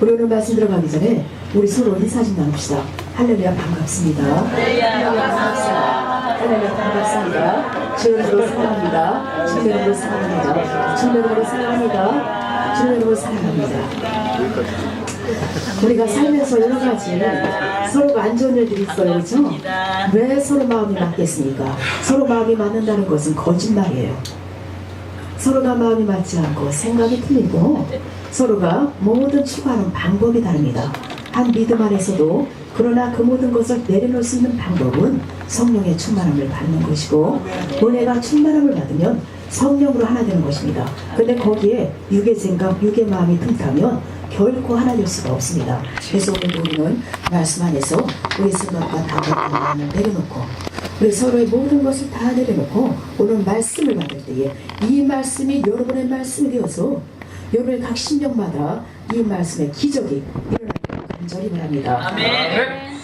우리 오늘 말씀 들어가기 전에 우리 서로 인사 좀 나눕시다. 할렐루야 반갑습니다. 할렐루야 반갑습니다. 할렐루야 반갑습니다. 주님으로 사랑합니다. 주님으로 사랑합니다. 주님으로 사랑합니다. 주님으로 사랑합니다. 우리가 살면서 여러 가지 서로가 안 좋은 일들이 있어요. 그렇죠? 왜 서로 마음이 맞겠습니까? 서로 마음이 맞는다는 것은 거짓말이에요. 서로가 마음이 맞지 않고 생각이 틀리고 서로가 모든 추구하는 방법이 다릅니다. 한 믿음 안에서도 그러나 그 모든 것을 내려놓을 수 있는 방법은 성령의 충만함을 받는 것이고 은혜가 충만함을 받으면 성령으로 하나 되는 것입니다. 근데 거기에 육의 생각, 육의 마음이 틈타면 결코 하나 될 수가 없습니다. 그래서 오늘 우리는 말씀 안에서 우리 생각과 다른 내려놓고 우리 서로의 모든 것을 다 내려놓고 오늘 말씀을 받을 때에 이 말씀이 여러분의 말씀이 되어서 여러분의 각 심령마다 이 말씀의 기적이 일어나기를 간절히 바랍니다.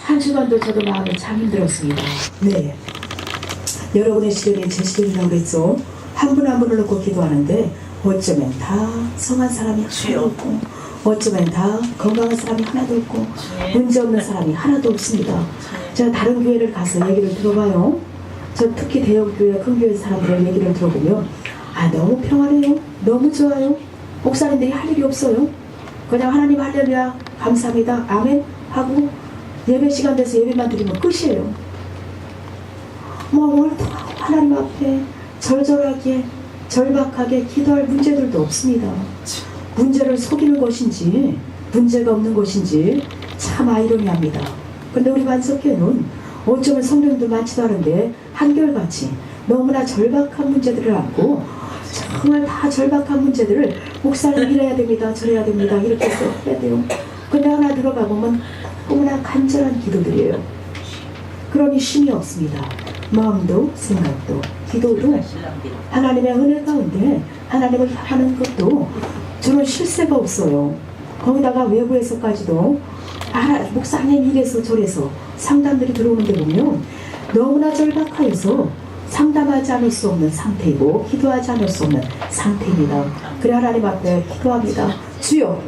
한 주간도 저도 마음이 참 힘들었습니다. 네, 여러분의 시련이 제 시련이라고 그랬죠. 한 분 한 분을 놓고 기도하는데 어쩌면 다 성한 사람이 하나도 없고 어쩌면 다 건강한 사람이 하나도 없고 문제없는 사람이 하나도 없습니다. 제가 다른 교회를 가서 얘기를 들어봐요. 저 특히 대형 교회, 큰 교회 사람들의 얘기를 들어보면 너무 평안해요. 너무 좋아요. 목사님들이 할 일이 없어요. 그냥 하나님 할렐루야 감사합니다 아멘 하고 예배 시간 돼서 예배만 드리면 끝이에요. 뭐 월동하고 하나님 앞에 절절하게 절박하게 기도할 문제들도 없습니다. 문제를 속이는 것인지 문제가 없는 것인지 참 아이러니합니다. 근데 우리 반석교회는 어쩌면 성령도 많지도 않은데 한결같이 너무나 절박한 문제들을 안고 정말 다 절박한 문제들을 목사님 이래야 됩니다 저래야 됩니다 이렇게 해서 해야 돼요. 근데 하나 들어가 보면 너무나 간절한 기도들이에요. 그러니 쉼이 없습니다. 마음도 생각도 기도도 하나님의 은혜 가운데 하나님을 향하는 것도 저는 쉴 새가 없어요. 거기다가 외부에서까지도 목사님 이래서 저래서 상담들이 들어오는데 보면 너무나 절박하여서 상담하지 않을 수 없는 상태이고 기도하지 않을 수 없는 상태입니다. 그래 하나님 앞에 기도합니다. 주여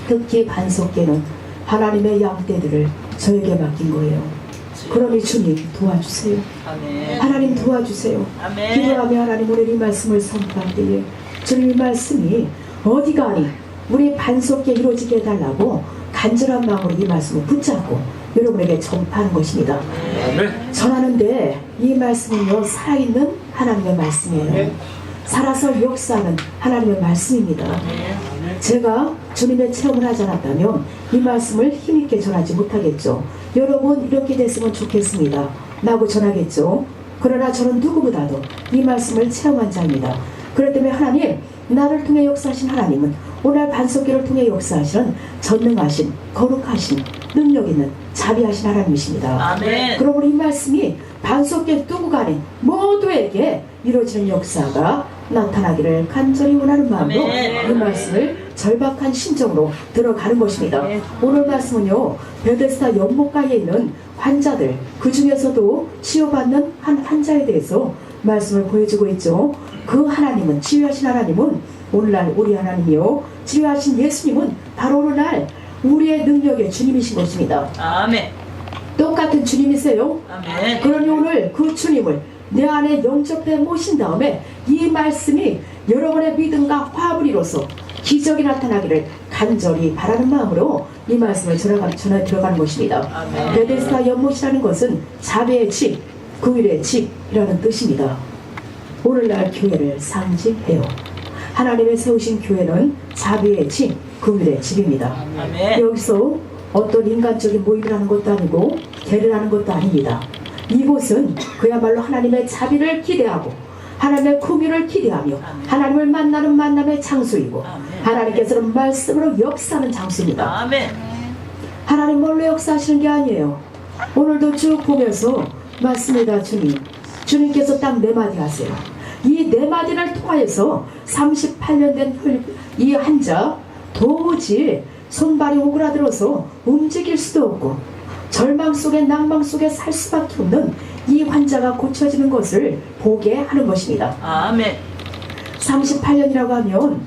특히 반석계는 하나님의 양떼들을 저에게 맡긴 거예요. 그러니 주님 도와주세요. 아멘. 하나님 도와주세요. 아멘. 기도하며 하나님 오늘 이 말씀을 선포할 때에 주님 이 말씀이 어디가 아니 우리 반석계 이루어지게 해달라고 간절한 마음으로 이 말씀을 붙잡고 여러분에게 전파하는 것입니다. 아멘. 전하는데 이 말씀은요 살아있는 하나님의 말씀이에요. 살아서 역사하는 하나님의 말씀입니다. 제가 주님의 체험을 하지 않았다면 이 말씀을 힘있게 전하지 못하겠죠. 여러분 이렇게 됐으면 좋겠습니다 라고 전하겠죠. 그러나 저는 누구보다도 이 말씀을 체험한 자입니다. 그렇기 때문에 하나님 나를 통해 역사하신 하나님은 오늘 반석기를 통해 역사하시는 전능하신 거룩하신 능력 있는 자비하신 하나님이십니다. 아멘. 그러므로 이 말씀이 반석계 누구가 아닌 모두에게 이루어지는 역사가 나타나기를 간절히 원하는 마음으로 아멘. 이 말씀을 절박한 심정으로 들어가는 것입니다. 아멘. 오늘 말씀은요 베데스다 연못가에 있는 환자들 그 중에서도 치유받는 한 환자에 대해서 말씀을 보여주고 있죠. 그 하나님은 치유하신 하나님은 오늘날 우리 하나님이요 치유하신 예수님은 바로 오늘날 우리의 능력의 주님이신 것입니다. 아멘. 똑같은 주님이세요. 아멘. 그러니 오늘 그 주님을 내 안에 영접해 모신 다음에 이 말씀이 여러분의 믿음과 화합을 이뤄서 기적이 나타나기를 간절히 바라는 마음으로 이 말씀을 전해 들어가는 것입니다. 아멘. 베데스다 연못이라는 것은 자비의 집, 긍휼의 집이라는 뜻입니다. 오늘날 교회를 상징해요. 하나님의 세우신 교회는 자비의 집, 긍휼의 집입니다. 아멘. 여기서 어떤 인간적인 모임을 하는 것도 아니고 계를 하는 것도 아닙니다. 이곳은 그야말로 하나님의 자비를 기대하고 하나님의 긍휼을 기대하며 하나님을 만나는 만남의 장소이고 하나님께서는 말씀으로 역사하는 장소입니다. 아멘. 하나님 뭘로 역사하시는 게 아니에요. 오늘도 쭉 보면서 맞습니다. 주님께서 딱 네 마디 하세요. 이 네 마디를 통하여서 38년 된 이 환자 도무지 손발이 오그라들어서 움직일 수도 없고 절망 속에 낭망 속에 살 수밖에 없는 이 환자가 고쳐지는 것을 보게 하는 것입니다. 아멘. 38년이라고 하면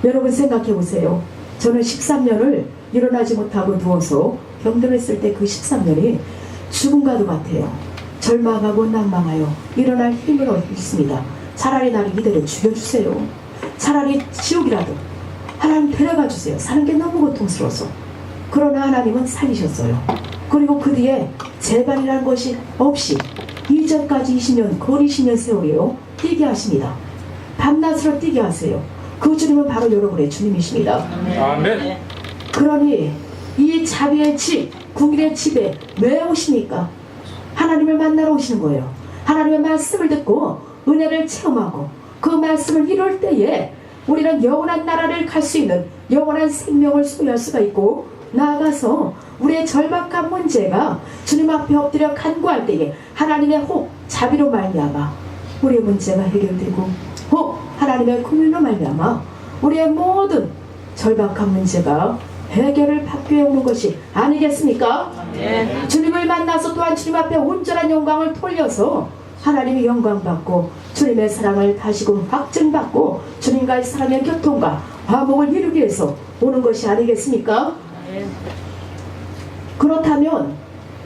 여러분 생각해 보세요. 저는 13년을 일어나지 못하고 누워서 병들었을 때 그 13년이 죽음과도 같아요. 절망하고 낭망하여 일어날 힘을 얻습니다. 차라리 나를 이대로 죽여주세요. 차라리 지옥이라도 하나님 데려가 주세요. 사는 게 너무 고통스러워서. 그러나 하나님은 살리셨어요. 그리고 그 뒤에 재발이라는 것이 없이 이전까지 20년, 거의 20년 세월이요 뛰게 하십니다. 밤낮으로 뛰게 하세요. 그 주님은 바로 여러분의 주님이십니다. 아멘. 그러니 이 자비의 집, 국민의 집에 왜 오십니까? 하나님을 만나러 오시는 거예요. 하나님의 말씀을 듣고 은혜를 체험하고 그 말씀을 이룰 때에 우리는 영원한 나라를 갈 수 있는 영원한 생명을 소유할 수가 있고, 나아가서 우리의 절박한 문제가 주님 앞에 엎드려 간구할 때에 하나님의 혹 자비로 말미암아 우리의 문제가 해결되고, 혹 하나님의 긍휼로 말미암아 우리의 모든 절박한 문제가 해결을 받게 오는 것이 아니겠습니까? 네. 주님을 만나서 또한 주님 앞에 온전한 영광을 돌려서 하나님의 영광 받고 주님의 사랑을 다시금 확증받고 주님과의 사랑의 교통과 화목을 이루기 위해서 오는 것이 아니겠습니까? 네. 그렇다면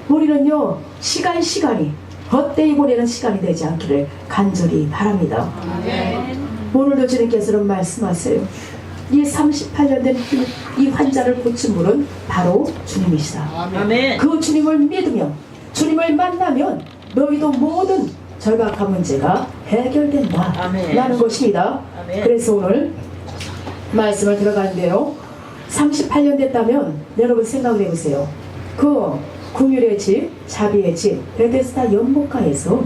우리는요, 시간이 헛되이 보내는 시간이 되지 않기를 간절히 바랍니다. 네. 오늘도 주님께서는 말씀하세요. 이 38년 된 이 환자를 고친 분은 바로 주님이시다. 아멘. 그 주님을 믿으며 주님을 만나면 너희도 모든 절박한 문제가 해결된다 아멘. 라는 것입니다. 아멘. 그래서 오늘 말씀을 들어가는데요, 38년 됐다면 여러분 생각을 해보세요. 그 긍휼의 집, 자비의 집 베데스다 연못가에서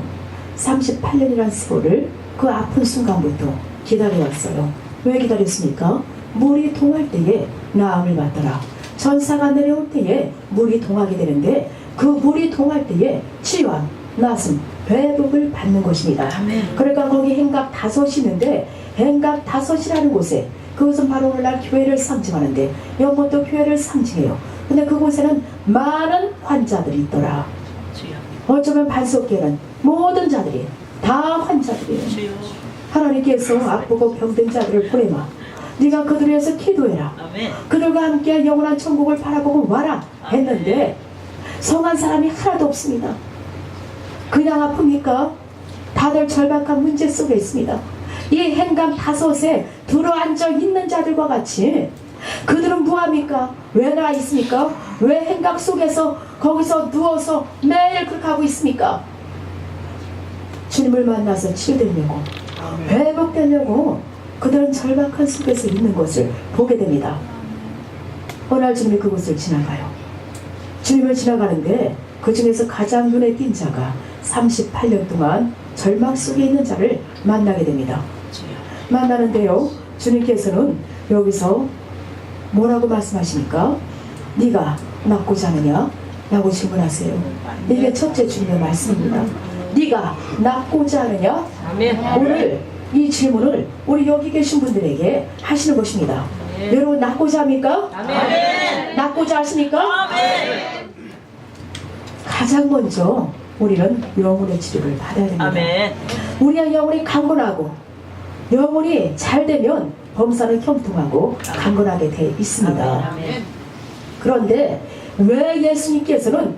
38년이라는 세월을 그 아픈 순간부터 기다려왔어요. 왜 기다렸습니까? 물이 동할 때에 나음을 받더라. 전사가 내려올 때에 물이 동하게 되는데, 그 물이 동할 때에 치유함, 나슴, 회복을 받는 것입니다. 아멘. 그러니까 거기 행각 5이 있는데, 행각 5이라는 곳에, 그것은 바로 오늘날 교회를 상징하는데 연못도 교회를 상징해요. 근데 그곳에는 많은 환자들이 있더라. 주여. 어쩌면 반석계는 모든 자들이 다 환자들이에요. 주여. 하나님께서 아프고 병든 자들을 보내마. 네가 그들을 위해서 기도해라. 아멘. 그들과 함께 영원한 천국을 바라보고 와라 했는데 성한 사람이 하나도 없습니다. 그냥 아픕니까? 다들 절박한 문제 속에 있습니다. 이 행감 5에 들어앉아 있는 자들과 같이 그들은 뭐합니까? 왜 나와 있습니까? 왜 행각 속에서 거기서 누워서 매일 그렇게 하고 있습니까? 주님을 만나서 치유되려고, 회복되려고 그들은 절박한 속에서 있는 것을 보게 됩니다. 어느 날 주님이 그곳을 지나가요. 주님을 지나가는데 그 중에서 가장 눈에 띈 자가 38년 동안 절망 속에 있는 자를 만나게 됩니다. 주여. 만나는데요, 주님께서는 여기서 뭐라고 말씀하십니까? 네가 낫고자 하느냐? 라고 질문하세요. 이게 첫째 주님의 말씀입니다. 네가 낫고자 하느냐? 아멘. 오늘 이 질문을 우리 여기 계신 분들에게 하시는 것입니다. 아멘. 여러분 낫고자 합니까? 아멘. 낫고자 하십니까? 아멘. 가장 먼저 우리는 영혼의 치료를 받아야 됩니다. 아멘. 우리의 영혼이 강건하고 영혼이 잘 되면 범사는 형통하고 강건하게 돼 있습니다. 아멘. 그런데 왜 예수님께서는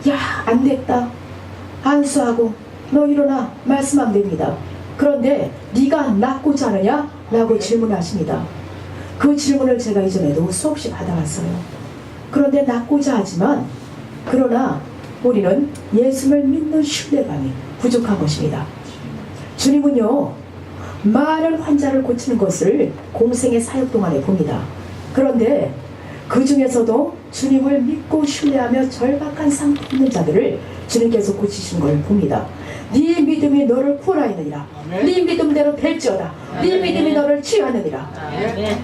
야, 안 됐다, 안수하고 너 일어나 말씀하면 됩니다. 그런데 네가 낫고자 하느냐? 라고 질문하십니다. 그 질문을 제가 이전에도 수없이 받아왔어요. 그런데 낫고자 하지만, 그러나 우리는 예수를 믿는 신뢰감이 부족한 것입니다. 주님은요, 많은 환자를 고치는 것을 공생의 사역 동안에 봅니다. 그런데 그 중에서도 주님을 믿고 신뢰하며 절박한 상태에 있는 자들을 주님께서 고치신 걸 봅니다. 네 믿음이 너를 구원하느니라. 네 믿음대로 될지어다. 네 믿음이 너를 치유하느니라. 아멘.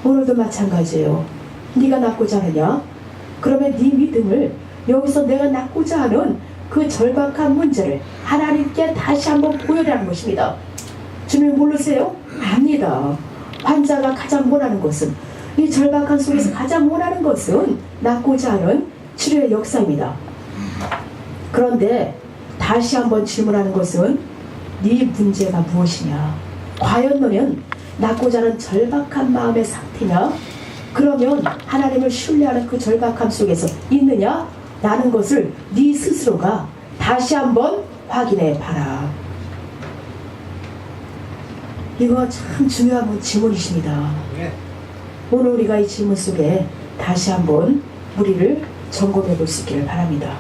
오늘도 마찬가지예요. 네가 낫고자 하느냐? 그러면 네 믿음을 여기서 내가 낫고자 하는 그 절박한 문제를 하나님께 다시 한번 보여라는 것입니다. 주님 모르세요? 압니다. 환자가 가장 원하는 것은, 이 절박한 속에서 가장 원하는 것은 낫고자 하는 치료의 역사입니다. 그런데 다시 한번 질문하는 것은 네 문제가 무엇이냐? 과연 너는 낫고자 하는 절박한 마음의 상태냐? 그러면 하나님을 신뢰하는 그 절박함 속에서 있느냐? 라는 것을 네 스스로가 다시 한번 확인해 봐라. 이거 참 중요한 질문이십니다. 오늘 우리가 이 질문 속에 다시 한번 우리를 점검해 볼 수 있기를 바랍니다.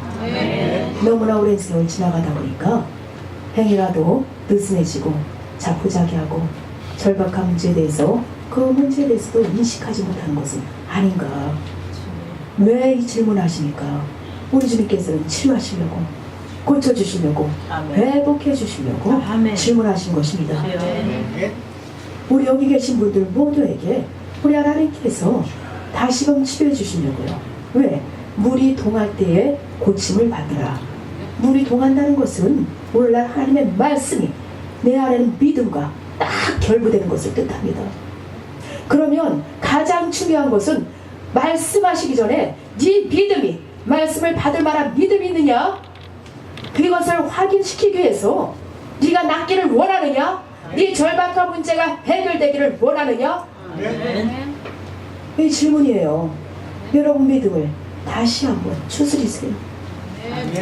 너무나 오랜 세월 지나가다 보니까 행위라도 느슨해지고 자포자기하고 절박한 문제에 대해서 그 문제에 대해서도 인식하지 못하는 것은 아닌가. 왜 이 질문을 하십니까? 우리 주님께서는 치유하시려고, 고쳐주시려고, 아멘. 회복해 주시려고 아멘. 질문하신 것입니다. 네. 우리 여기 계신 분들 모두에게 우리 하나님께서 다시금 치료해 주시려고요. 왜? 물이 동할 때에 고침을 받으라. 물이 동한다는 것은 오늘날 하나님의 말씀이 내 안에는 믿음과 딱 결부되는 것을 뜻합니다. 그러면 가장 중요한 것은 말씀하시기 전에 네 믿음이, 말씀을 받을 만한 믿음이 있느냐? 그것을 확인시키기 위해서 네가 낫기를 원하느냐? 네 절박한 문제가 해결되기를 원하느냐? 이 질문이에요. 여러분 믿음을 다시 한번 추스리세요.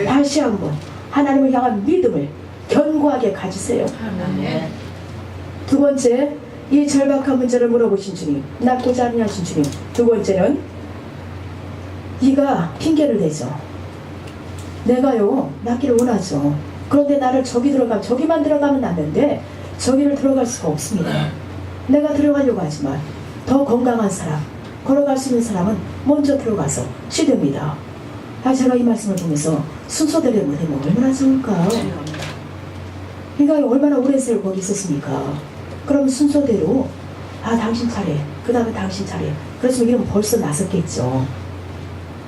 다시 한번 하나님을 향한 믿음을 견고하게 가지세요. 두 번째, 이 절박한 문제를 물어보신 주님, 낫고자 하느냐 하신 주님. 두 번째는 네가 핑계를 대죠. 내가요 낫기를 원하죠. 그런데 나를 저기만 들어가면 낫는데 저기를 들어갈 수가 없습니다. 내가 들어가려고 하지만 더 건강한 사람, 걸어갈 수 있는 사람은 먼저 들어가서 쉬됩니다. 제가 이 말씀을 보면서 순서대로 못하면 얼마나 좋을까. 그러니까 얼마나 오랜 세월 거기 있었습니까? 그럼 순서대로 당신 차례, 그 다음에 당신 차례. 그랬으면 이러면 벌써 나섰겠죠.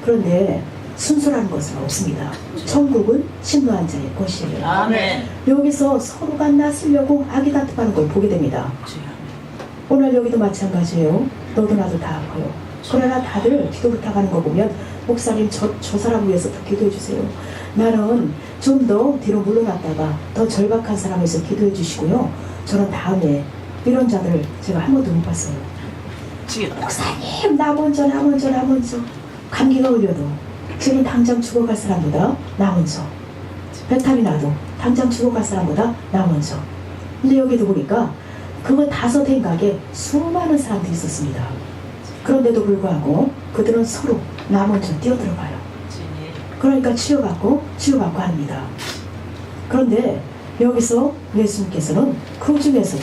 그런데 순서라는 것은 없습니다. 천국은 신노한 자의 것이에요. 아멘. 여기서 서로가 낫으려고 아기다툼하는 걸 보게 됩니다. 오늘 여기도 마찬가지예요. 너도 나도 다 아파요. 그러나 다들 기도 부탁하는 거 보면 목사님 저 사람 위해서 더 기도해 주세요. 나는 좀 더 뒤로 물러났다가 더 절박한 사람에서 기도해 주시고요. 저는 다음에 이런 자들을 제가 한 번도 못 봤어요. 목사님 나 먼저 감기가 걸려도 지금 당장 죽어갈 사람보다 나 먼저, 배탈이 나도 당장 죽어갈 사람보다 나 먼저. 근데 여기도 보니까 그거 다섯 행각에 수많은 사람들이 있었습니다. 그런데도 불구하고 그들은 서로 나 먼저 뛰어들어가요. 그러니까 치유받고 합니다. 그런데 여기서 예수님께서는 그 중에서도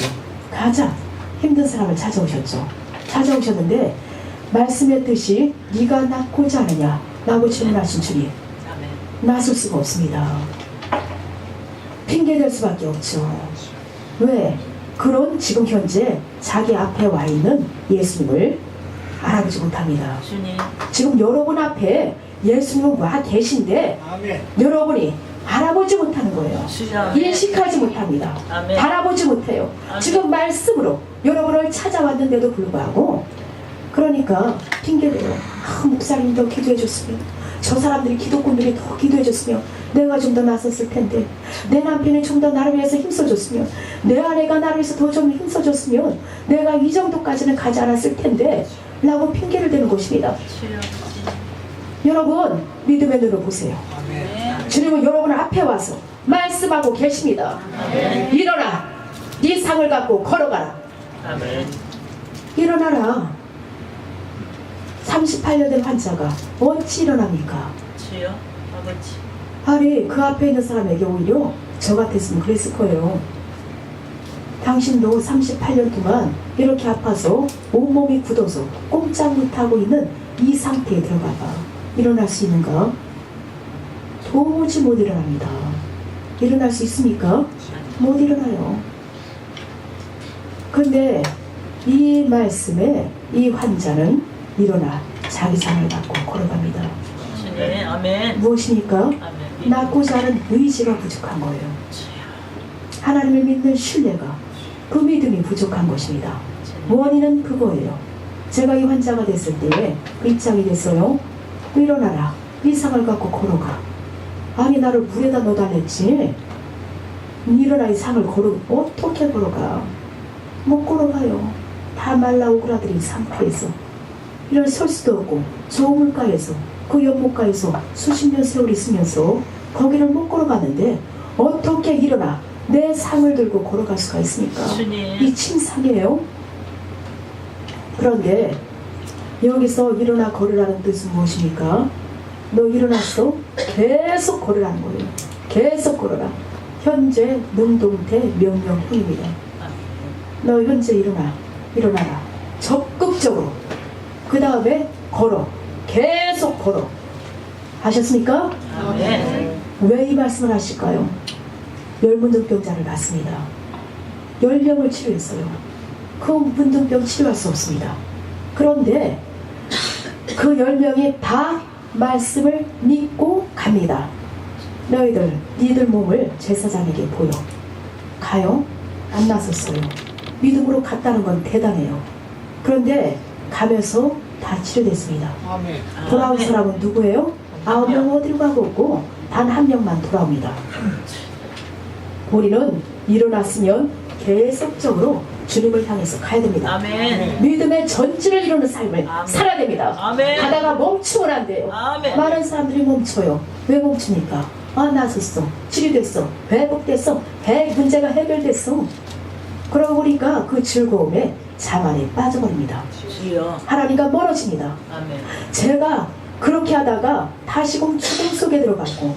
가장 힘든 사람을 찾아오셨는데 말씀의 뜻이 네가 낫고자 하느냐 라고 질문하신 주님, 낫을 수가 없습니다. 핑계댈 수밖에 없죠. 왜? 그런 지금 현재 자기 앞에 와 있는 예수님을 알아보지 못합니다. 지금 여러분 앞에 예수님은 와 계신데 여러분이 알아보지 못하는 거예요. 인식하지 못합니다. 바라보지 못해요. 지금 말씀으로 여러분을 찾아왔는데도 불구하고, 그러니까 핑계대요. 목사님 더 기도해 줬으면, 저 사람들이 기독군들이 더 기도해 줬으면 내가 좀 더 나섰을 텐데, 내 남편이 좀 더 나를 위해서 힘써줬으면, 내 아내가 나를 위해서 더 좀 힘써줬으면 내가 이 정도까지는 가지 않았을 텐데 라고 핑계를 대는 것입니다. 여러분 믿음의 눈으로 보세요. 주님은 여러분 앞에 와서 말씀하고 계십니다. 일어나, 네 상을 갖고 걸어가라. 일어나라. 38년 된 환자가 어찌 일어납니까? 아니 그 앞에 있는 사람에게 오히려 저 같았으면 그랬을 거예요. 당신도 38년 동안 이렇게 아파서 온몸이 굳어서 꼼짝 못하고 있는 이 상태에 들어가봐. 일어날 수 있는가? 도무지 못 일어납니다. 일어날 수 있습니까? 못 일어나요. 그런데 이 말씀에 이 환자는 일어나 자기 상을 갖고 걸어갑니다. 아멘. 무엇입니까? 낫고자 하는 의지가 부족한 거예요. 하나님을 믿는 신뢰가, 그 믿음이 부족한 것입니다. 원인은 그거예요. 제가 이 환자가 됐을 때에 그 입장이 됐어요. 일어나라, 이 상을 갖고 걸어가. 아니 나를 물에다 넣어달랬지. 일어나 이 상을 어떻게 걸어가? 못 걸어가요. 다 말라 오그라들인 상태에서. 이런 설 수도 없고 저물가에서 그 연못가에서 수십 년 세월이 있으면서 거기를 못 걸어가는데 어떻게 일어나 내 상을 들고 걸어갈 수가 있습니까? 주님. 이 침상이에요. 그런데 여기서 일어나 걸으라는 뜻은 무엇입니까? 너 일어났어? 계속 걸으라는 거예요. 계속 걸어라. 현재 능동태 명령형입니다. 너 현재 일어나라. 적극적으로. 그 다음에 걸어. 계속 걸어. 아셨습니까? 아멘. 왜 이 말씀을 하실까요? 열문둥병자를 봤습니다. 열병을 치료했어요. 그 문둥병 치료할 수 없습니다. 그런데 그 10명이 다 말씀을 믿고 갑니다. 니들 몸을 제사장에게 보여. 가요? 안 나섰어요. 믿음으로 갔다는 건 대단해요. 그런데 가면서 다 치료됐습니다. 돌아온 사람은 누구예요? 9명 어디로 가고 없고 단 1명만 돌아옵니다. 우리는 일어났으면 계속적으로 주님을 향해서 가야 됩니다. 아멘. 믿음의 전진을 이루는 삶을 아멘. 살아야 됩니다. 아멘. 가다가 멈추면 안 돼요. 아멘. 많은 사람들이 멈춰요. 왜 멈춥니까? 나섰어. 치료됐어. 회복됐어. 문제가 해결됐어. 그러고 보니까 그 즐거움에 자만에 빠져버립니다. 주여. 하나님과 멀어집니다. 아멘. 제가 그렇게 하다가 다시금 죽음 속에 들어갔고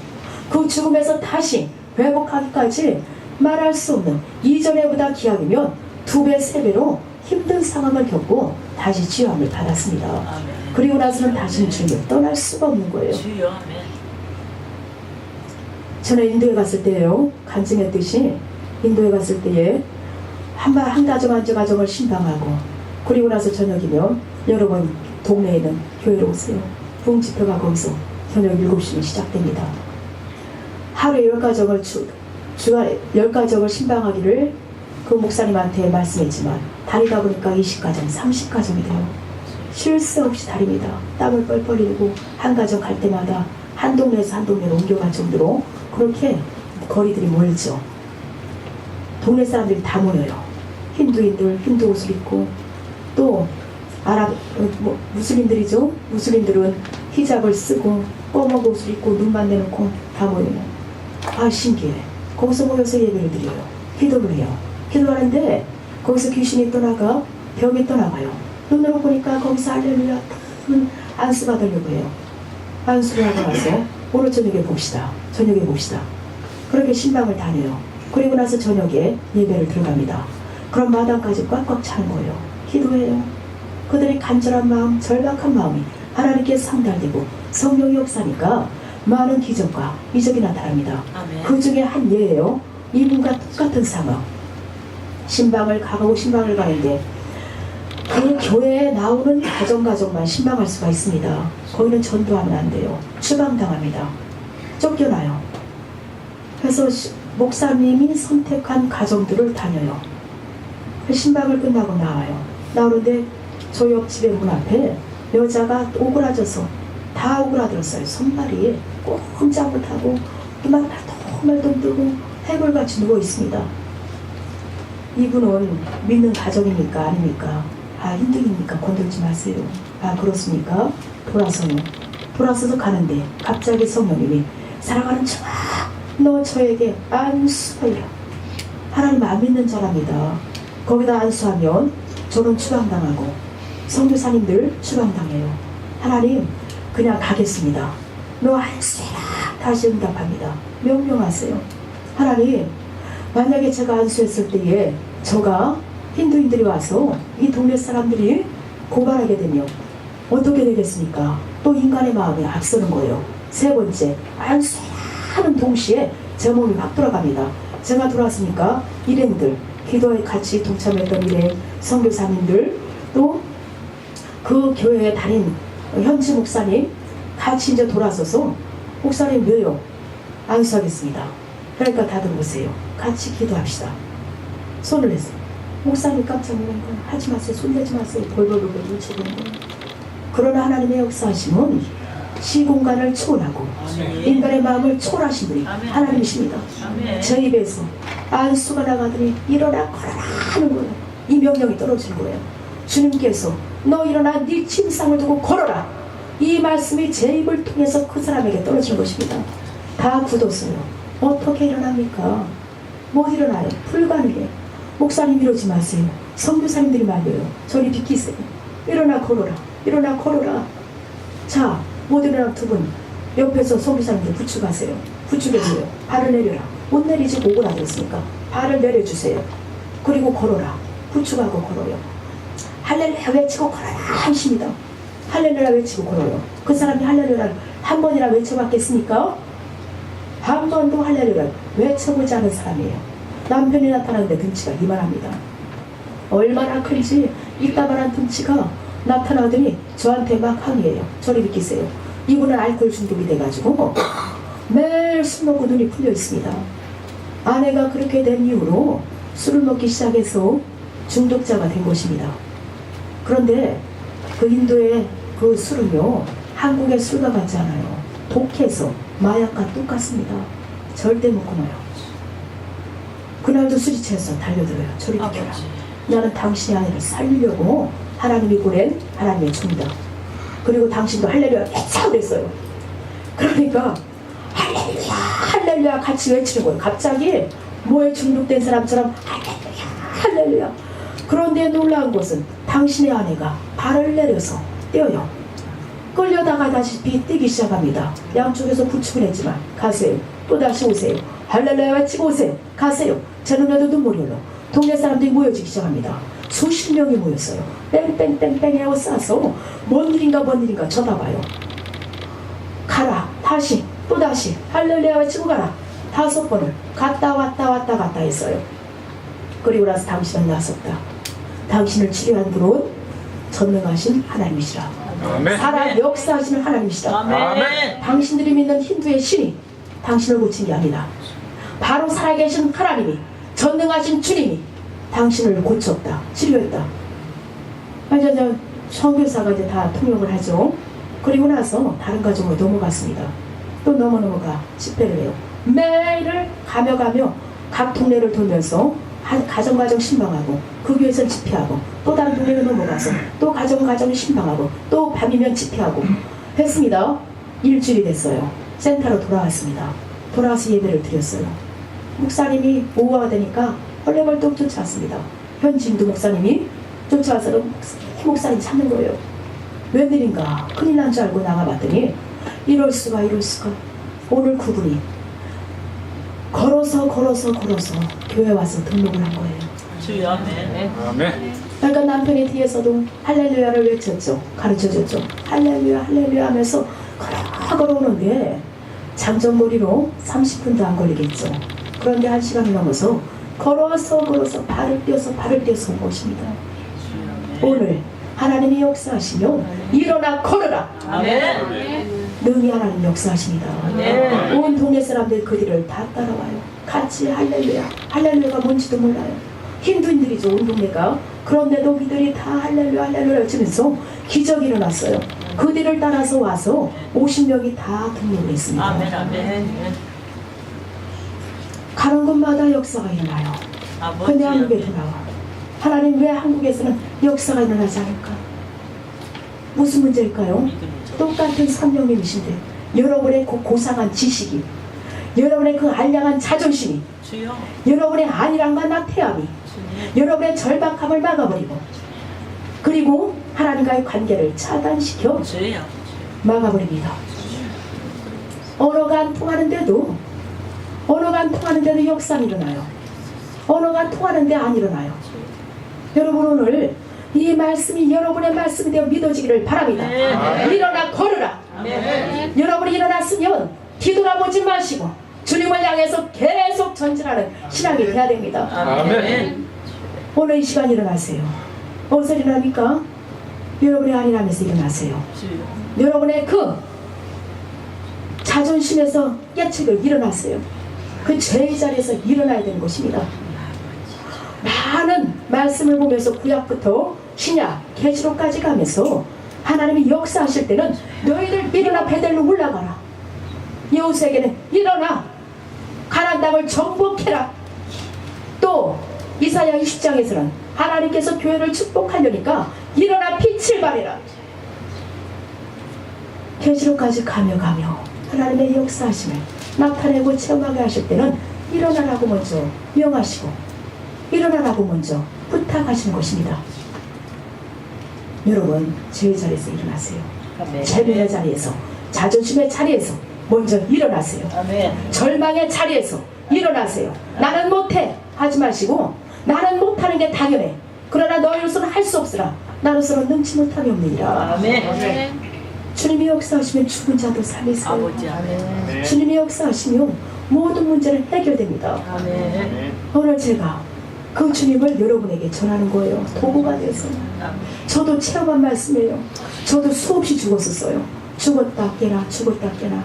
그 죽음에서 다시 회복하기까지 말할 수 없는 이전에보다 기약이면 2배, 3배로 힘든 상황을 겪고 다시 치유함을 받았습니다. 아멘. 그리고 나서는 다시는 주님을 떠날 수가 없는 거예요. 주여. 아멘. 저는 인도에 갔을 때요, 간증했듯이 인도에 갔을 때에 한 가정 한 가정을 신방하고 그리고 나서 저녁이면 여러분 동네에 있는 교회로 오세요. 부흥집회가 거기서 저녁 7시면 시작됩니다. 하루에 10가정을 주간 10가정을 신방하기를 그 목사님한테 말씀했지만 다니다 보니까 20가정, 30가정이 돼요. 쉴 새 없이 다닙니다. 땀을 뻘뻘 흘리고 한 가정 갈 때마다 한 동네에서 한 동네로 옮겨갈 정도로 그렇게 거리들이 멀죠. 동네 사람들이 다 모여요. 힌두인들 힌두 옷을 입고 또 무슬림들이죠. 무슬림들은 히잡을 쓰고 검은 옷을 입고 눈만 내놓고 다 모여요. 신기해. 거기서 모여서 예배를 드려요. 기도를 해요. 기도하는데 거기서 귀신이 떠나가 병이 떠나가요. 눈으로 보니까 거기서 할렐루야 안수 받으려고 해요. 안수를 하고 나서 오늘 저녁에 봅시다. 그렇게 신방을 다녀요. 그리고 나서 저녁에 예배를 들어갑니다. 그럼 마당까지 꽉꽉 차는 거예요. 기도해요. 그들의 간절한 마음, 절박한 마음이 하나님께 상달되고 성령이 역사니까 많은 기적과 이적이 나타납니다. 아멘. 그 중에 한 예예요. 이분과 똑같은 상황. 신방을 가는데 그 교회에 나오는 가정만 신방할 수가 있습니다. 거기는 전도하면 안 돼요. 추방당합니다. 쫓겨나요. 그래서 목사님이 선택한 가정들을 다녀요. 신방을 끝나고 나와요. 나오는데 저 옆집의 문 앞에 여자가 오그라져서 다 오그라들었어요. 손발이 꼼짝 못하고 막 말똥말똥 뜨고 해골같이 누워 있습니다. 이분은 믿는 가정입니까? 아닙니까? 힌두입니까? 건들지 마세요. 그렇습니까? 돌아서서 가는데 갑자기 성령님이 사랑하는 청아 너 저에게 안수하라. 하나님 안 믿는 자랍니다. 거기다 안수하면 저는 추방당하고 선교사님들 추방당해요. 하나님 그냥 가겠습니다. 너 안수해라. 다시 응답합니다. 명령하세요. 하나님 만약에 제가 안수했을 때에 저가 힌두인들이 와서 이 동네 사람들이 고발하게 되면 어떻게 되겠습니까? 또 인간의 마음이 앞서는 거예요. 세 번째 안수하는 동시에 제 몸이 막 돌아갑니다. 제가 돌아왔으니까 일행들 기도에 같이 동참했던 일행 선교사님들 또 그 교회에 다닌 현지 목사님 같이 이제 돌아서서 목사님 왜요? 안수하겠습니다. 그러니까 다들 오세요. 같이 기도합시다. 손을 냈어요. 목사님 깜짝 놀란 건 하지 마세요. 손대지 마세요. 벌벌벌 눈치 보는 거예요. 그러나 하나님의 역사하심은 시공간을 초월하고 인간의 마음을 초월하신 분이 하나님이십니다. 제 입에서 안수가 나가더니 일어나 걸어라 하는 거예요. 이 명령이 떨어지는 거예요. 주님께서 너 일어나 네 침상을 두고 걸어라. 이 말씀이 제 입을 통해서 그 사람에게 떨어진 것입니다. 다 굳었어요. 어떻게 일어납니까? 못 일어나요. 불가능해. 목사님 이러지 마세요. 선교사님들이 말려요. 저리 비키세요. 일어나 걸어라. 일어나 걸어라. 자, 못 일어난 두 분 옆에서 선교사님들 부축하세요. 부축해줘요. 발을 내려라. 못 내리지 오그라들었으니까 발을 내려주세요. 그리고 걸어라. 부축하고 걸어요. 할렐루야 외치고 걸어라 하십니다. 할렐루야 외치고 걸어요. 그 사람이 할렐루야를 한 번이나 외쳐봤겠습니까? 한 번도 할렐루야 외쳐보지 않은 사람이에요. 남편이 나타나는데 등치가 이만합니다. 얼마나 큰지 이따만한 등치가 나타나더니 저한테 막 항의해요. 저리 비키세요. 이분은 알코올 중독이 돼가지고 매일 술 먹고 눈이 풀려 있습니다. 아내가 그렇게 된 이후로 술을 먹기 시작해서 중독자가 된 것입니다. 그런데 그 인도의 그 술은요, 한국의 술과 같지 않아요. 독해서 마약과 똑같습니다. 절대 못 끊어요. 그날도 술이 취해서 달려들어요. 저리 비켜라. 나는 당신의 아내를 살리려고 하나님이 보낸 하나님의 종이다. 그리고 당신도 할렐루야 외쳐 그랬어요. 그러니까 할렐루야 할렐루야 같이 외치는 거예요. 갑자기 뭐에 중독된 사람처럼 할렐루야 할렐루야. 그런데 놀라운 것은 당신의 아내가 발을 내려서 뛰어요. 끌려다가다시피 뛰기 시작합니다. 양쪽에서 부축을 했지만 가세요. 또다시 오세요. 할렐루야 외치고 오세요. 가세요. 제 눈에도 눈물이 흘러. 동네 사람들이 모여지기 시작합니다. 수십 명이 모였어요. 뺑뺑뺑뺑 하고 싸서 뭔 일인가 쳐다봐요. 가라. 다시 또다시 할렐루야 외치고 가라. 5번을 갔다 왔다 했어요. 그리고 나서 당신은 나섰다. 당신을 치료한 분은 전능하신 하나님이시라. 아멘. 살아 역사하시는 하나님이시라. 아멘. 당신들이 믿는 힌두의 신이 당신을 고친 게 아니다. 바로 살아계신 하나님이 전능하신 주님이 당신을 고쳤다. 치료했다. 이제 저 선교사가 이제 다 통역을 하죠. 그리고 나서 다른 가정으로 넘어갔습니다. 또 넘어가 집회를 해요. 매일을 가며 각 동네를 돌면서 가정 신방하고 그 교회에서 집회하고 또 다른 동네로 넘어가서 또 가정 신방하고 또 밤이면 집회하고 했습니다. 일주일이 됐어요. 센터로 돌아왔습니다. 돌아와서 예배를 드렸어요. 목사님이 오후가 되니까 헐레벌떡 쫓아왔습니다. 현진도 목사님이 쫓아와서 목사님 찾는 거예요. 웬일인가 큰일 난 줄 알고 나가봤더니 이럴 수가 오늘 그분이 걸어서 교회 와서 등록을 한 거예요. 주여 아멘. 아멘. 그러니까 남편이 뒤에서도 할렐루야를 외쳤죠. 가르쳐줬죠. 할렐루야 하면서 걸어오는데 장전거리로 30분도 안 걸리겠죠. 그런데 1시간이 넘어서 걸어서 발을 떼어서 온 것입니다. 오늘 하나님이 역사하시면 일어나 걸어라. 아멘. 능히 하나님 역사하십니다. 네. 온 동네 사람들 그 뒤를 다 따라와요. 같이 할렐루야가 뭔지도 몰라요. 힌두인들이죠, 온 동네가. 그런데도 이들이 다 할렐루야 외치면서 기적이 일어났어요. 그 뒤를 따라서 와서 50명이 다 등록을 했습니다. 아멘. 가는 곳마다 역사가 일어나요. 아버지. 근데 한국에 돌아와. 하나님 왜 한국에서는 역사가 일어나지 않을까? 무슨 문제일까요? 똑같은 성령님이신데 여러분의 그 고상한 지식이, 여러분의 그 알량한 자존심이, 주여. 여러분의 안일함과 나태함이, 주님. 여러분의 절박함을 막아버리고, 그리고 하나님과의 관계를 차단시켜 주여. 막아버립니다. 언어가 안 통하는데도 역사가 일어나요. 언어가 안 통하는데 안 일어나요. 여러분 오늘 이 말씀이 여러분의 말씀이 되어 믿어지기를 바랍니다. 네. 일어나 걸으라. 아멘. 여러분이 일어났으면 뒤돌아보지 마시고 주님을 향해서 계속 전진하는 신앙이 돼야 됩니다. 아멘. 오늘 이 시간 일어나세요. 어디서 일어납니까? 여러분의 안일함에서 일어나세요. 주여. 여러분의 그 자존심에서 깨치고 일어나세요. 그 죄의 자리에서 일어나야 되는 것입니다. 많은 말씀을 보면서 구약부터 신약, 계시록까지 가면서 하나님이 역사하실 때는 너희들 일어나 베델로 올라가라. 여호수아에게는 일어나 가나안 땅을 정복해라. 또 이사야 20장에서는 하나님께서 교회를 축복하려니까 일어나 빛을 발해라. 계시록까지 가며 하나님의 역사하심을 나타내고 체험하게 하실 때는 일어나라고 먼저 명하시고 일어나라고 먼저 부탁하시는 것입니다. 여러분, 제자리에서 일어나세요. 재배의 자리에서, 자존심의 자리에서 먼저 일어나세요. 절망의 자리에서 일어나세요. 나는 못해 하지 마시고, 나는 못하는 게 당연해. 그러나 너희로서는 할 수 없으라. 나로서는 능치 못함이 없느니라. 주님이 역사하시면 죽은 자도 살리세요. 주님이 역사하시면 모든 문제는 해결됩니다. 오늘 제가 그 주님을 여러분에게 전하는 거예요. 도구가 돼서. 저도 체험한 말씀이에요. 저도 수없이 죽었었어요. 죽었다 깨나 죽었다 깨나.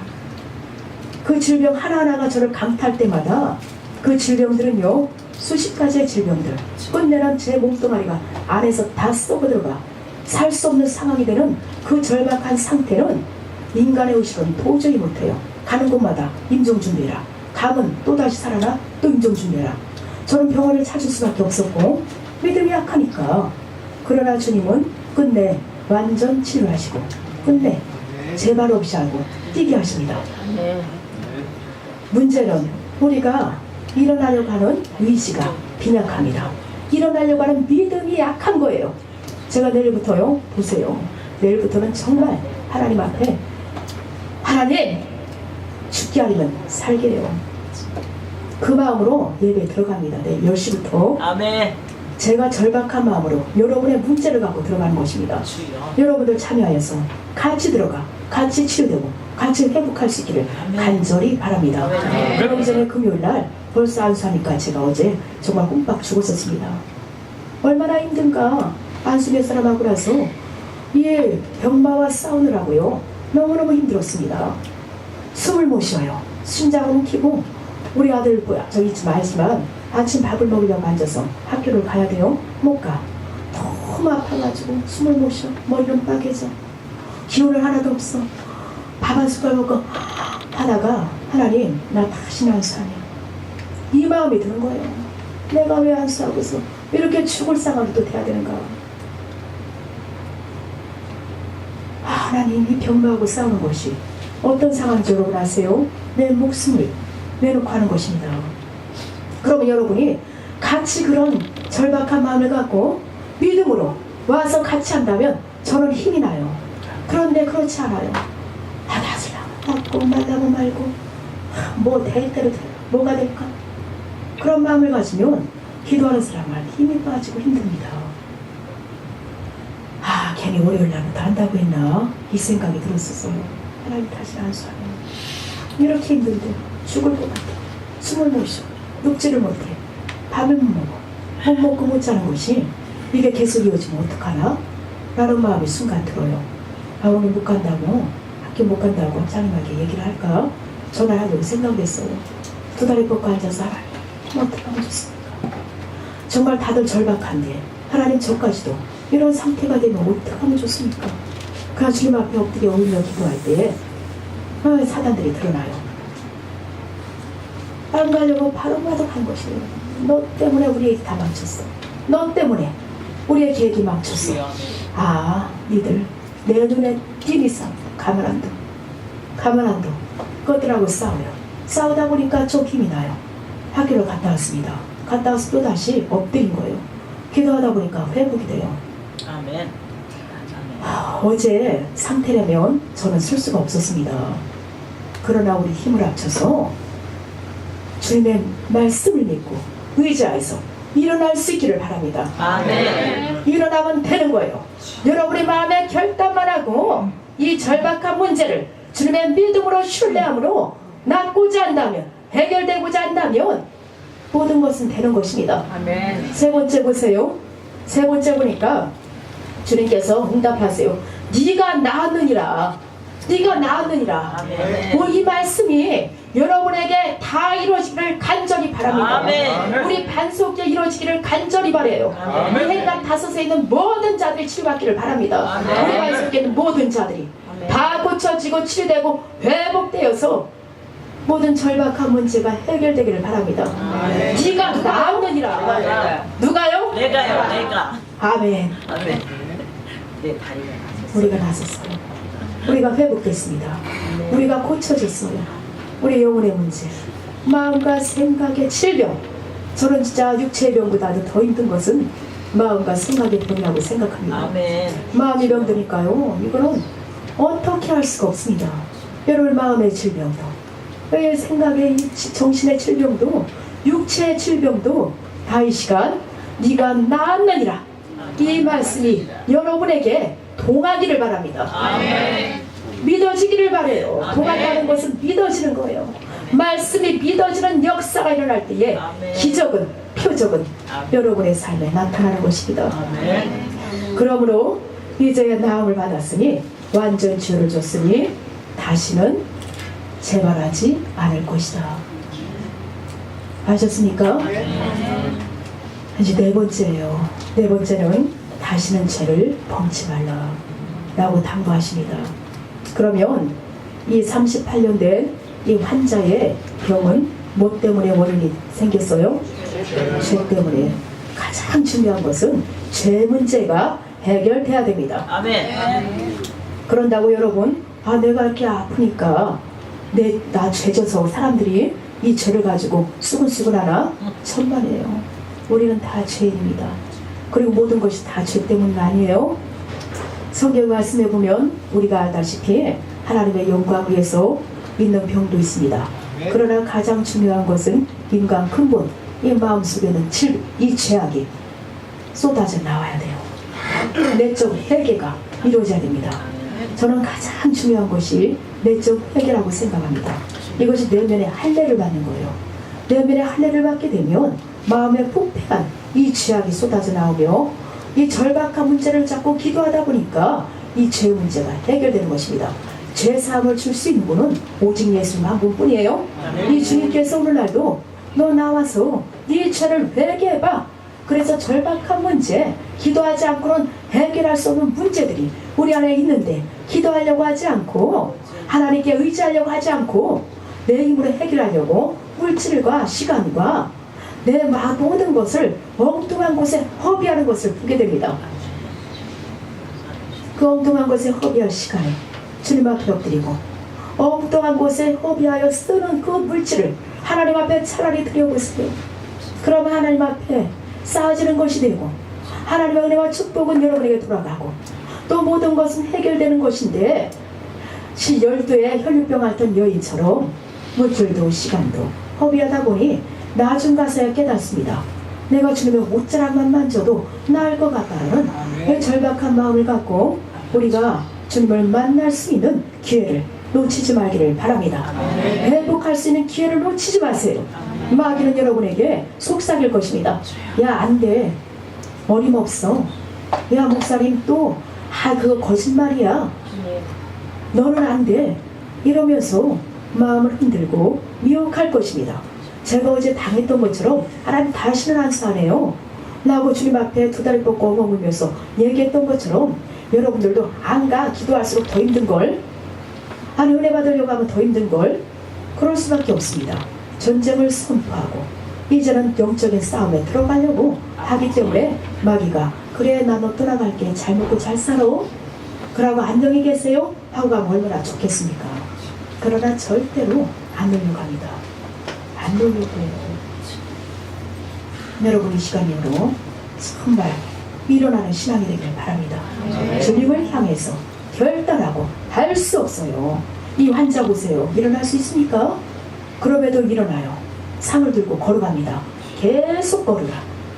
그 질병 하나하나가 저를 강탈 때마다 그 질병들은요, 수십 가지의 질병들, 끝내는 제 몸뚱아리가 안에서 다 썩어들어가 살 수 없는 상황이 되는 그 절박한 상태는 인간의 의식은 도저히 못해요. 가는 곳마다 임종 준비해라. 감은 또다시 살아나 또 임종 준비해라. 저는 병원을 찾을 수밖에 없었고 믿음이 약하니까. 그러나 주님은 끝내 완전 치료하시고 끝내 재발 없이 하고 뛰게 하십니다. 문제는 우리가 일어나려고 하는 의지가 빈약합니다. 일어나려고 하는 믿음이 약한 거예요. 제가 내일부터요, 보세요. 내일부터는 정말 하나님 앞에, 하나님 죽게 하려면 살게 해요. 그 마음으로 예배에 들어갑니다. 내일 10시부터 제가 절박한 마음으로 여러분의 문제를 갖고 들어가는 것입니다. 여러분들 참여하여서 같이 들어가, 같이 치유되고 같이 회복할 수 있기를 간절히 바랍니다. 그러기 전에 금요일날 벌써 안수하니까 제가 어제 정말 꼼빡 죽었었습니다. 얼마나 힘든가. 안수몇 사람하고 나서 이 병마와 싸우느라고요, 너무너무 힘들었습니다. 숨을 못 쉬어요. 심장은 욱히고 우리 아들 뭐야 저기 있지 말지만 아침 밥을 먹으려고 앉아서 학교를 가야 돼요. 못 가. 너무 아파가지고 숨을 못 쉬어. 머리는 빨개져. 기운을 하나도 없어. 밥 한 숟갈 먹고 하다가 하나님 나 다시는 안수하네. 이 마음이 드는 거예요. 내가 왜 안수하고서 이렇게 죽을 상황이 또 돼야 되는가. 하나님, 이 병마하고 싸우는 것이 어떤 상황인지 여러분 아세요? 내 목숨을 내놓고 하는 것입니다. 그러면 여러분이 같이 그런 절박한 마음을 갖고 믿음으로 와서 같이 한다면 저는 힘이 나요. 그런데 그렇지 않아요. 나다고 말라고 말고 뭐 될 대로 뭐가 될까? 그런 마음을 가지면 기도하는 사람은 힘이 빠지고 힘듭니다. 괜히 월요일 날부터 한다고 했나? 이 생각이 들었었어요. 하나님 다시 안수하네. 이렇게 힘든데 죽을 것 같아. 숨을 못 쉬어. 눕지를 못해. 밥을 못 먹어. 못 먹고 못 자는 것이 이게 계속 이어지면 어떡하나? 라는 마음이 순간 들어요. 오늘 못 간다고, 학교 못 간다고 장님에게 얘기를 할까? 전화를 하려고 생각했어요. 두 다리 뻗고 앉아서 하나님 어떡하면 좋습니까? 정말 다들 절박한데 하나님 저까지도 이런 상태가 되면 어떡하면 좋습니까? 그 주님 앞에 엎드려 올려 기도할 때 사단들이 드러나요. 안 가려고 바로바로한 것이에요. 너 때문에 우리 얘기 다 망쳤어. 너 때문에 우리의 계획이 망쳤어. 니들 내 눈에 띄니 싸움 가만 안 둬. 가만 안 둬. 그것들하고 싸워요. 싸우다 보니까 좀 힘이 나요. 학교를 갔다 왔습니다. 갔다 와서 또다시 엎드린 거예요. 기도하다 보니까 회복이 돼요. 아멘. 어제 상태라면 저는 쓸 수가 없었습니다. 그러나 우리 힘을 합쳐서 주님의 말씀을 믿고 의지하여서 일어날 수 있기를 바랍니다. 아멘. 일어나면 되는 거예요. 여러분의 마음에 결단만 하고 이 절박한 문제를 주님의 믿음으로 신뢰함으로 낫고자 한다면, 해결되고자 한다면 모든 것은 되는 것입니다. 아멘. 세 번째 보세요. 세 번째 보니까 주님께서 응답하세요. 네가 나았느니라. 네가 나았느니라. 아멘. 이 말씀이 여러분에게 다 이루어지기를 간절히 바랍니다. 아멘. 우리 반석에 이루어지기를 간절히 바라요. 아멘. 우리 행간 다섯에 있는 모든 자들이 치유받기를 바랍니다. 아멘. 우리 반석에 있는 모든 자들이 아멘. 다 고쳐지고 치유되고 회복되어서 모든 절박한 문제가 해결되기를 바랍니다. 네가 나오느니라. 누가요? 내가요, 내가. 아멘. 아멘. 내 다리가 나섰어요. 우리가 나섰어요. 우리가 회복됐습니다. 우리가 고쳐졌어요. 우리 영혼의 문제, 마음과 생각의 질병. 저는 진짜 육체의 병보다도 더 힘든 것은 마음과 생각의 병이라고 생각합니다. 아멘. 마음이 병드니까요, 이거는 어떻게 할 수가 없습니다. 여러분, 마음의 질병도, 왜 생각의 정신의 질병도, 육체의 질병도 다 이 시간 네가 낫느니라, 이 말씀이 여러분에게 동하기를 바랍니다. 아멘. 믿어지기를 바래요. 동한다는 것은 믿어지는 거예요. 말씀이 믿어지는 역사가 일어날 때에 아멘. 기적은, 표적은 아멘. 여러분의 삶에 나타나는 것입니다. 아멘. 그러므로 이제 나음을 받았으니 완전 치유를 줬으니 다시는 재발하지 않을 것이다. 아셨습니까? 이제 네 번째예요. 네 번째는 다시는 죄를 범치 말라 라고 당부하십니다. 그러면 이 38년 된 이 환자의 병은 뭐 때문에 원인이 생겼어요? 죄 때문에. 가장 중요한 것은 죄 문제가 해결돼야 됩니다. 아멘. 그런다고 여러분, 아 내가 이렇게 아프니까 나 죄져서 사람들이 이 죄를 가지고 수근수근하나? 천만에요. 우리는 다 죄인입니다. 그리고 모든 것이 다 죄 때문은 아니에요. 성경 말씀에 보면 우리가 알다시피 하나님의 영광 위에서 있는 병도 있습니다. 그러나 가장 중요한 것은 인간 근본, 이 마음속에는 이 죄악이 쏟아져 나와야 돼요. 내적 회개가 이루어져야 됩니다. 저는 가장 중요한 것이 내적 회개라고 생각합니다. 이것이 내면의 할례를 받는 거예요. 내면의 할례를 받게 되면 마음에 부패한 이 죄악이 쏟아져 나오며 이 절박한 문제를 잡고 기도하다 보니까 이 죄 문제가 해결되는 것입니다. 죄 사함을 줄 수 있는 분은 오직 예수님 한 분뿐이에요. 이 주님께서 오늘날도 너 나와서 네 죄를 회개해봐. 그래서 절박한 문제, 기도하지 않고는 해결할 수 없는 문제들이 우리 안에 있는데 기도하려고 하지 않고 하나님께 의지하려고 하지 않고 내 힘으로 해결하려고 물질과 시간과 내 모든 것을 엉뚱한 곳에 허비하는 것을 보게 됩니다. 그 엉뚱한 것에 허비할 시간에 주님 앞에 엎드리고 엉뚱한 곳에 허비하여 쓰는 그 물질을 하나님 앞에 차라리 드려보세요. 그러면 하나님 앞에 쌓아지는 것이 되고 하나님의 은혜와 축복은 여러분에게 돌아가고 또 모든 것은 해결되는 것인데, 12의 혈류병 앓던 여인처럼 물질도 시간도 허비하다 보니 나중 가서야 깨닫습니다. 내가 주님의 옷자락만 만져도 나을 것 같다는 그 절박한 마음을 갖고 우리가 주님을 만날 수 있는 기회를 놓치지 말기를 바랍니다. 회복할 수 있는 기회를 놓치지 마세요. 마귀는 여러분에게 속삭일 것입니다. 야, 안 돼. 어림없어. 야, 목사님 또 그거 거짓말이야. 너는 안 돼. 이러면서 마음을 흔들고 미혹할 것입니다. 제가 어제 당했던 것처럼 하나님 다시는 안수하네요 라고 주님 앞에 두 다리 뻗고 엉엉울면서 얘기했던 것처럼 여러분들도 안 가. 기도할수록 더 힘든걸. 아니, 은혜 받으려고 하면 더 힘든걸. 그럴 수밖에 없습니다. 전쟁을 선포하고 이제는 영적인 싸움에 들어가려고 하기 때문에 마귀가 그래 나 너 떠나갈게. 잘 먹고 잘 살아. 그러고 안녕히 계세요 하고 가면 얼마나 좋겠습니까. 그러나 절대로 안 놀려고 합니다. 안 놀려고 해요. 여러분, 이 시간으로 정말 일어나는 신앙이 되길 바랍니다. 주님을 향해서 결단하고 할 수 없어요. 이 환자 보세요. 일어날 수 있습니까? 그럼에도 일어나요. 상을 들고 걸어갑니다. 계속 걸으라.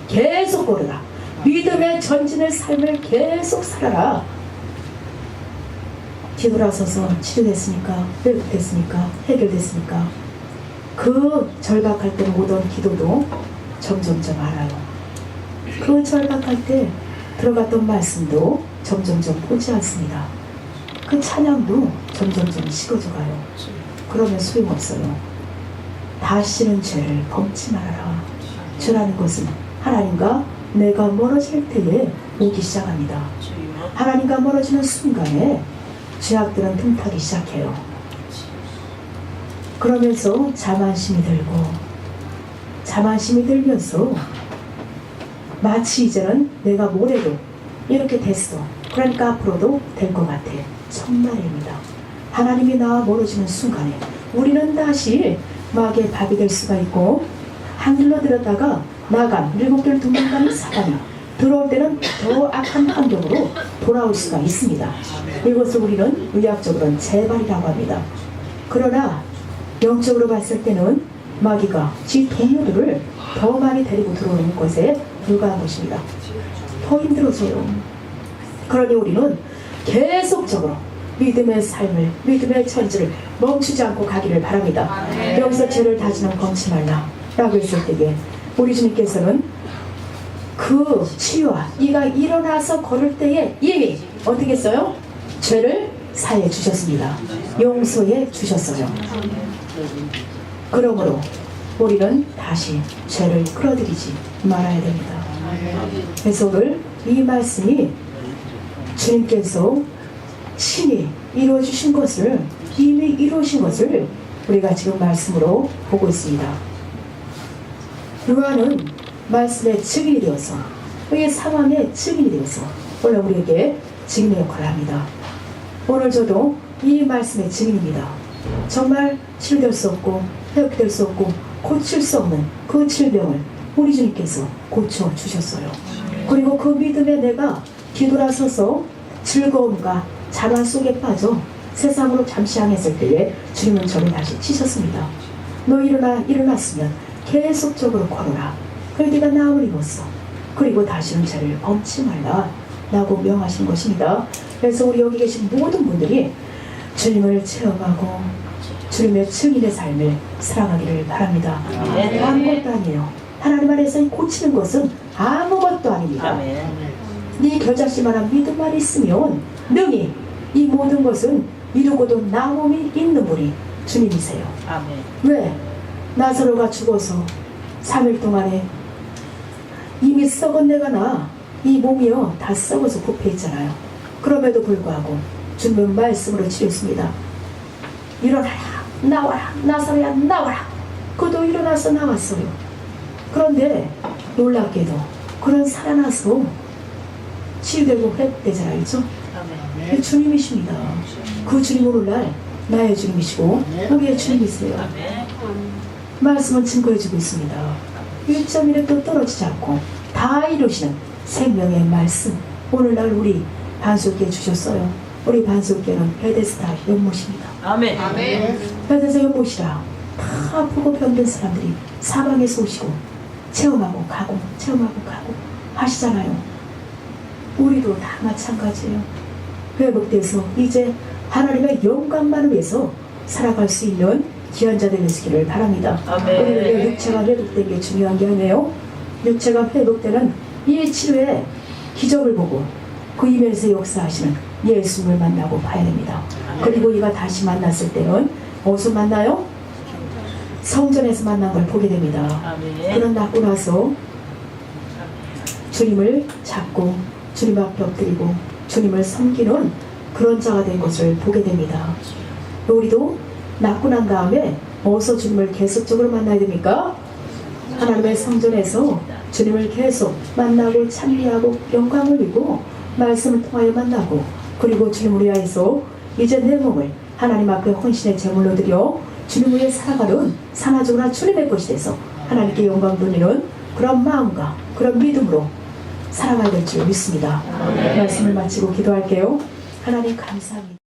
계속 걸으라. 믿음의 전진의 삶을 계속 살아라. 뒤돌아서서 치료됐습니까? 회복됐습니까? 해결됐습니까? 그 절박할 때 오던 기도도 점점점 알아요. 그 절박할 때 들어갔던 말씀도 점점점 보지 않습니다. 그 찬양도 점점점 식어져가요. 그러면 소용없어요. 다시는 죄를 범치 말아라. 죄라는 것은 하나님과 내가 멀어질 때에 오기 시작합니다. 하나님과 멀어지는 순간에 죄악들은 틈타기 시작해요. 그러면서 자만심이 들면서 마치 이제는 내가 뭐래도 이렇게 됐어. 그러니까 앞으로도 될 것 같아. 정말입니다. 하나님이 나와 멀어지는 순간에 우리는 다시 마귀의 밥이 될 수가 있고, 한길로 들었다가 나간 7길 도망가는 사단이 들어올 때는 더 악한 환경으로 돌아올 수가 있습니다. 이것을 우리는 의학적으로는 재발이라고 합니다. 그러나 영적으로 봤을 때는 마귀가 지 동료들을 더 많이 데리고 들어오는 것에 불과한 것입니다. 더 힘들어져요. 그러니 우리는 계속적으로 믿음의 삶을, 믿음의 천지를 멈추지 않고 가기를 바랍니다. 여기서 죄를 다지는 검지 말라 라고 했을 때에 우리 주님께서는 그 치유와 이가 일어나서 걸을 때에 이미 어떻게 했어요? 죄를 사해 주셨습니다. 용서해 주셨어요. 그러므로 우리는 다시 죄를 끌어들이지 말아야 됩니다. 그래서 오늘 이 말씀이 주님께서 친히 이루어주신 것을, 이미 이루어진 것을 우리가 지금 말씀으로 보고 있습니다. 요한은 말씀의 증인이 되어서, 이 상황의 증인이 되어서 오늘 우리에게 증인의 역할을 합니다. 오늘 저도 이 말씀의 증인입니다. 정말 치료될 수 없고 회복될 수 없고 고칠 수 없는 그 질병을 우리 주님께서 고쳐주셨어요. 그리고 그 믿음에 내가 뒤돌아서서 즐거움과 자만 속에 빠져 세상으로 잠시 향했을 때에 주님은 저를 다시 치셨습니다. 너 일어났으면 계속적으로 걸어라. 그래 네가 나음을 입었어. 그리고 다시는 죄를 범치 말라 라고 명하신 것입니다. 그래서 우리 여기 계신 모든 분들이 주님을 체험하고 주님의 증인의 삶을 살아가기를 바랍니다. 아무것도 아니에요. 하나님 안에서 고치는 것은 아무것도 아닙니다. 네 겨자씨만한 믿음만 있으면 능히 이 모든 것은 이루고도 나옴이 있는 분이 주님이세요. 왜? 나사로가 죽어서 3일 동안에 이미 썩은 내가 이 몸이요 다 썩어서 부패했잖아요. 그럼에도 불구하고 주님은 말씀으로 치료했습니다. 일어나라, 나와라, 나사로야 나와라. 그도 일어나서 나왔어요. 그런데 놀랍게도 그런 살아나서 치유되고 회복되잖아요. 그렇죠? 주님이십니다. 그 주님 오늘날 나의 주님이시고 우리의 주님이세요. 말씀은 증거해주고 있습니다. 1.1도 떨어지지 않고 다 이루시는 생명의 말씀, 오늘날 우리 반석기에 주셨어요. 우리 반석기에는 베데스다 연못입니다. 아멘. 베데스다 연못이라 다 아프고 병든 사람들이 사방에서 오시고 체험하고 가고 하시잖아요. 우리도 다 마찬가지예요. 회복돼서 이제 하나님의 영광만을 위해서 살아갈 수 있는 귀한 자들 되시기를 바랍니다. 오늘 육체가 회복된 게 중요한 게 아니에요. 육체가 회복되는 이 치료의 기적을 보고 그 이면에서 역사하시는 예수님을 만나고 봐야 됩니다. 그리고 이가 다시 만났을 때는 어디서 만나요? 성전에서 만난 걸 보게 됩니다. 그런 낳고 나서 주님을 찾고 주님 앞에 엎드리고 주님을 섬기는 그런 자가 된 것을 보게 됩니다. 우리도 낳고 난 다음에 어디서 주님을 계속적으로 만나야 됩니까? 하나님의 성전에서 주님을 계속 만나고 찬미하고 영광을 드리고 말씀을 통하여 만나고, 그리고 주님을 위하여서 이제 내 몸을 하나님 앞에 헌신의 제물로 드려 주님을 위해 살아가는 산하적으로 주님의 것이 돼서 하나님께 영광 돌리는 그런 마음과 그런 믿음으로 살아가야 될 줄 믿습니다. 말씀을 마치고 기도할게요. 하나님 감사합니다.